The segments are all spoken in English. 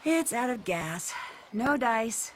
It's out of gas. No dice.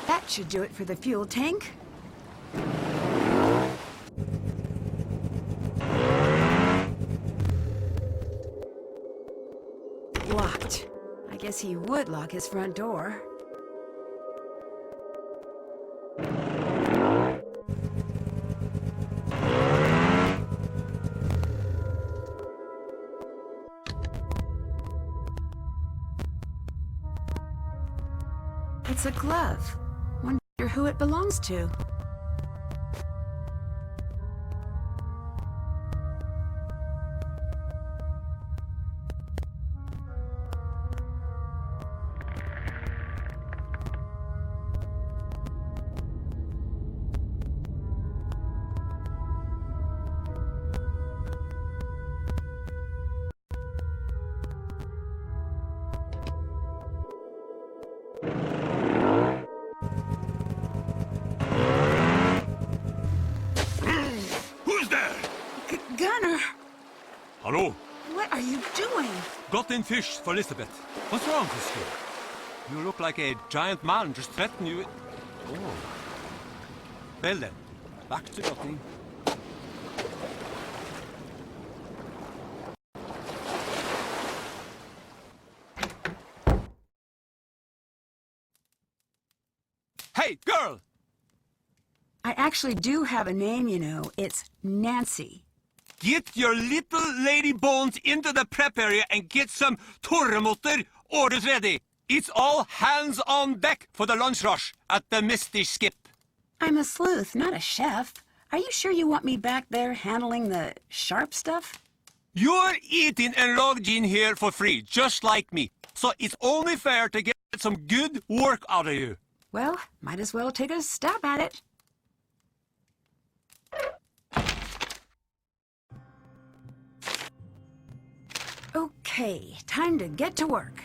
That should do it for the fuel tank. Locked. I guess he would lock his front door. It's a glove. Wonder who it belongs to. Gunner! Hello? What are you doing? Got in fish for Elisabet. What's wrong, sister? You look like a giant man just threatened you. Oh. Well then, back to gutting. Hey, girl! I actually do have a name, you know. It's Nancy. Get your little lady bones into the prep area and get some torremotter orders ready. It's all hands on deck for the lunch rush at the Misty Skip. I'm a sleuth, not a chef. Are you sure you want me back there handling the sharp stuff? You're eating and logging here for free, just like me. So it's only fair to get some good work out of you. Well, might as well take a stab at it. Okay, time to get to work.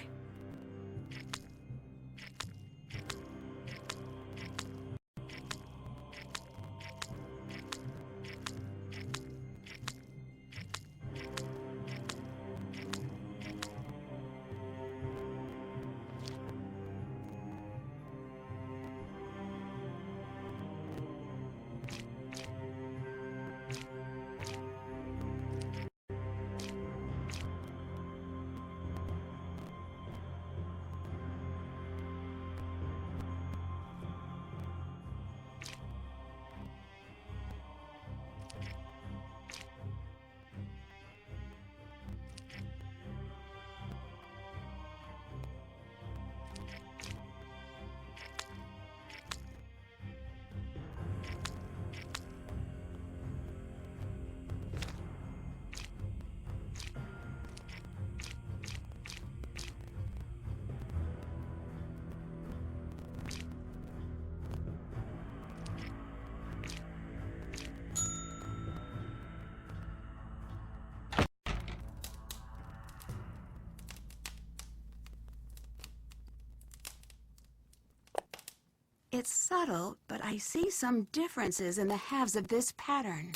It's subtle, but I see some differences in the halves of this pattern.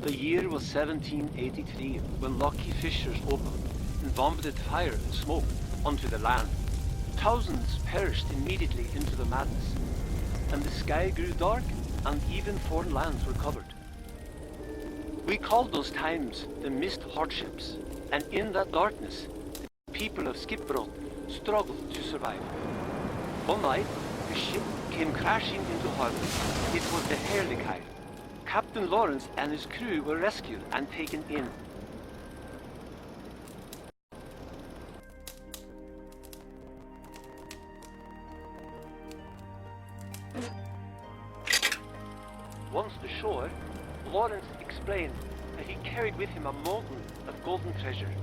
The year was 1783 when lucky fissures opened and vomited fire and smoke onto the land. Thousands perished immediately into the madness, and the sky grew dark and even foreign lands were covered. We called those times the mist hardships, and in that darkness, the people of Skipbrot struggled to survive. One night, the ship came crashing into harbor. It was the Herlikai, Captain Lawrence and his crew were rescued and taken in. Once ashore, Lawrence explained that he carried with him a mountain of golden treasure.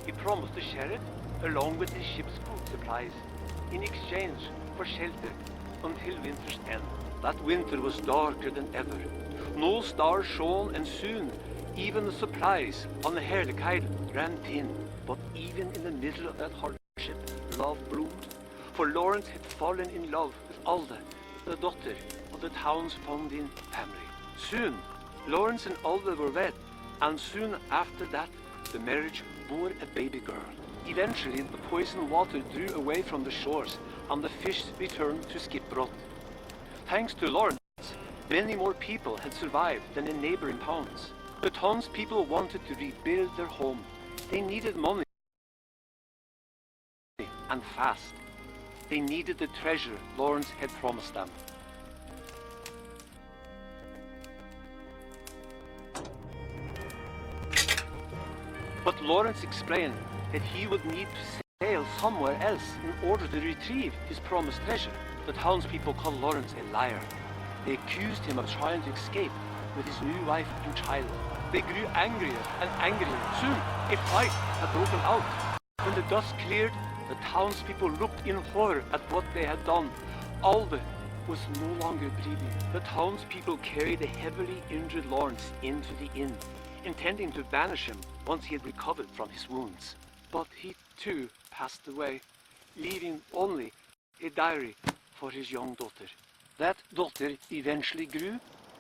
He promised to share it along with his ship's food supplies in exchange for shelter until winter's end. That winter was darker than ever. No stars shone, and soon even the supplies on the Herlick Island ran thin. But even in the middle of that hardship, love bloomed. For Lawrence had fallen in love with Alda, the daughter of the town's founding family. Soon, Lawrence and Alda were wed, and soon after that, the marriage bore a baby girl. Eventually, the poisoned water drew away from the shores, and the fish returned to Skipbrot. Thanks to Lawrence, many more people had survived than in neighboring towns. The townspeople wanted to rebuild their home. They needed money, and fast. They needed the treasure Lawrence had promised them. But Lawrence explained that he would need to sail somewhere else in order to retrieve his promised treasure. The townspeople called Lawrence a liar. They accused him of trying to escape with his new wife and child. They grew angrier and angrier. Soon, a fight had broken out. When the dust cleared, the townspeople looked in horror at what they had done. Alda was no longer breathing. The townspeople carried the heavily injured Lawrence into the inn, intending to banish him once he had recovered from his wounds. But he too passed away, leaving only a diary for his young daughter. That daughter eventually grew,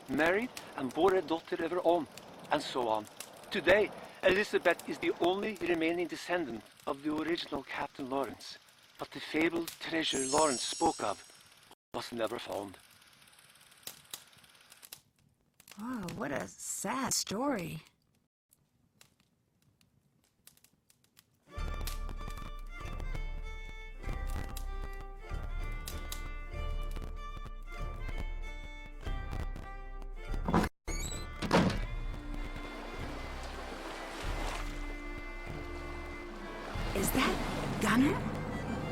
married, and bore a daughter of her own, and so on. Today, Elisabet is the only remaining descendant of the original Captain Lawrence. But the fabled treasure Lawrence spoke of was never found. Oh, what a sad story. Is that Gunner?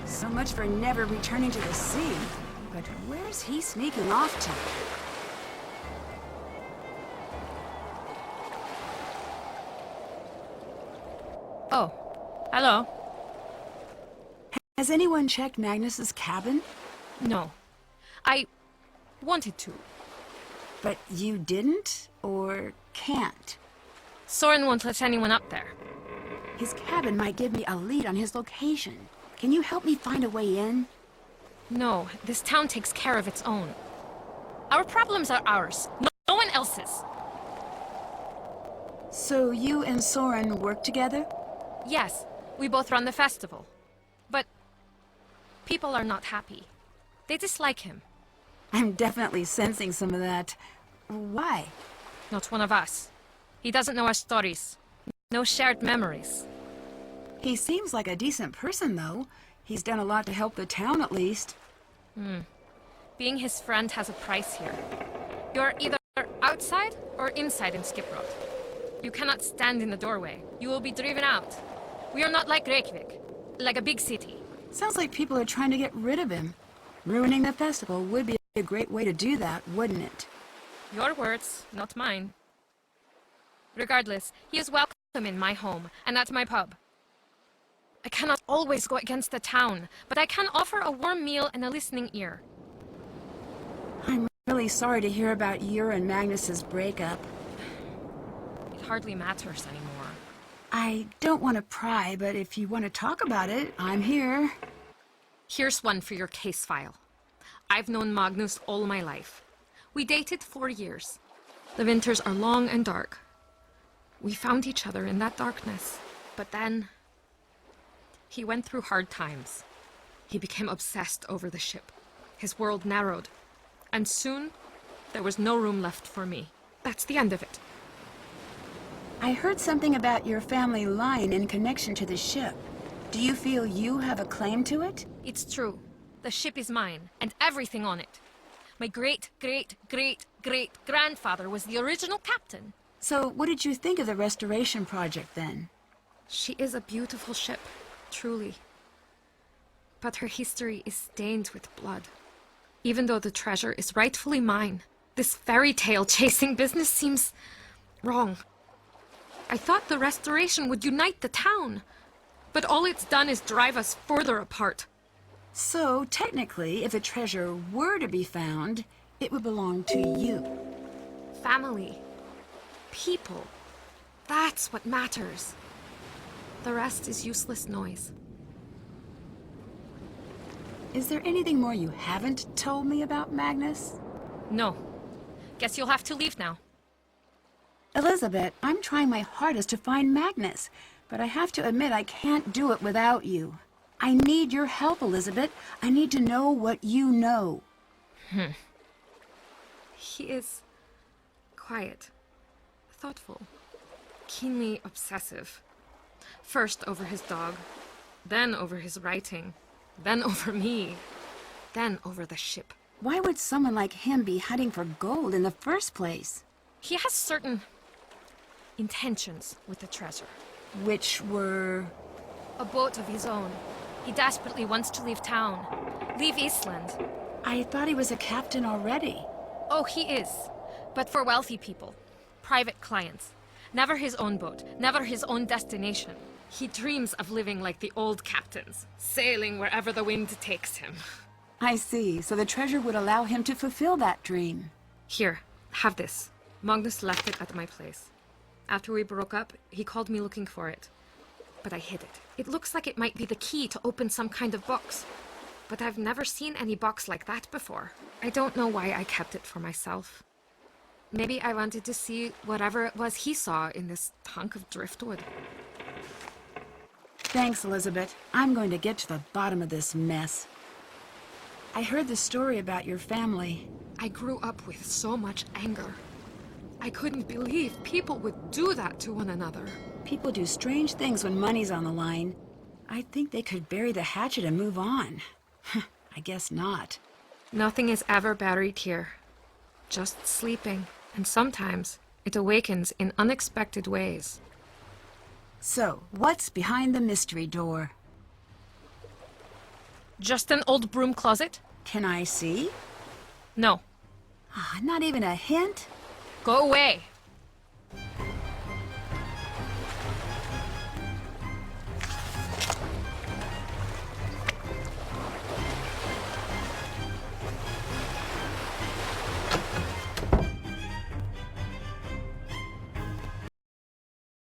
So much for never returning to the sea. But where's he sneaking off to? Oh, hello. Has anyone checked Magnus's cabin? No. I wanted to. But you didn't? Or can't? Soren won't let anyone up there. His cabin might give me a lead on his location. Can you help me find a way in? No, this town takes care of its own. Our problems are ours, no one else's. So you and Soren work together? Yes, we both run the festival. But people are not happy. They dislike him. I'm definitely sensing some of that. Why? Not one of us. He doesn't know our stories. No shared memories. He seems like a decent person, though. He's done a lot to help the town, at least. Being his friend has a price here. You're either outside or inside in Skipbrot. You cannot stand in the doorway. You will be driven out. We are not like Reykjavik, like a big city. Sounds like people are trying to get rid of him. Ruining the festival would be a great way to do that, wouldn't it? Your words, not mine. Regardless, he is welcome in my home and at my pub. I cannot always go against the town, but I can offer a warm meal and a listening ear. I'm really sorry to hear about your and Magnus's breakup. It hardly matters anymore. I don't want to pry, but if you want to talk about it, I'm here. Here's one for your case file. I've known Magnus all my life. We dated 4 years. The winters are long and dark. We found each other in that darkness, but then he went through hard times. He became obsessed over the ship. His world narrowed, and soon there was no room left for me. That's the end of it. I heard something about your family line in connection to the ship. Do you feel you have a claim to it? It's true. The ship is mine, and everything on it. My great-great-great-great-grandfather was the original captain. So what did you think of the restoration project then? She is a beautiful ship, truly. But her history is stained with blood. Even though the treasure is rightfully mine, this fairy tale chasing business seems wrong. I thought the restoration would unite the town, but all it's done is drive us further apart. So, technically, if the treasure were to be found, it would belong to you. Family. People. That's what matters. The rest is useless noise. Is there anything more you haven't told me about Magnus? No. Guess you'll have to leave now. Elisabet, I'm trying my hardest to find Magnus, but I have to admit I can't do it without you. I need your help, Elisabet. I need to know what you know. He is quiet, thoughtful, keenly obsessive. First over his dog, then over his writing, then over me, then over the ship. Why would someone like him be hunting for gold in the first place? He has certain intentions with the treasure. Which were... A boat of his own. He desperately wants to leave town. Leave Eastland. I thought he was a captain already. Oh, he is. But for wealthy people. Private clients. Never his own boat. Never his own destination. He dreams of living like the old captains. Sailing wherever the wind takes him. I see. So the treasure would allow him to fulfill that dream. Here, have this. Magnus left it at my place. After we broke up, he called me looking for it. But I hid it. It looks like it might be the key to open some kind of box. But I've never seen any box like that before. I don't know why I kept it for myself. Maybe I wanted to see whatever it was he saw in this hunk of driftwood. Thanks, Elisabet. I'm going to get to the bottom of this mess. I heard the story about your family. I grew up with so much anger. I couldn't believe people would do that to one another. People do strange things when money's on the line. I think they could bury the hatchet and move on. I guess not. Nothing is ever buried here. Just sleeping. And sometimes it awakens in unexpected ways. So, what's behind the mystery door? Just an old broom closet? Can I see? No. Not even a hint? Go away.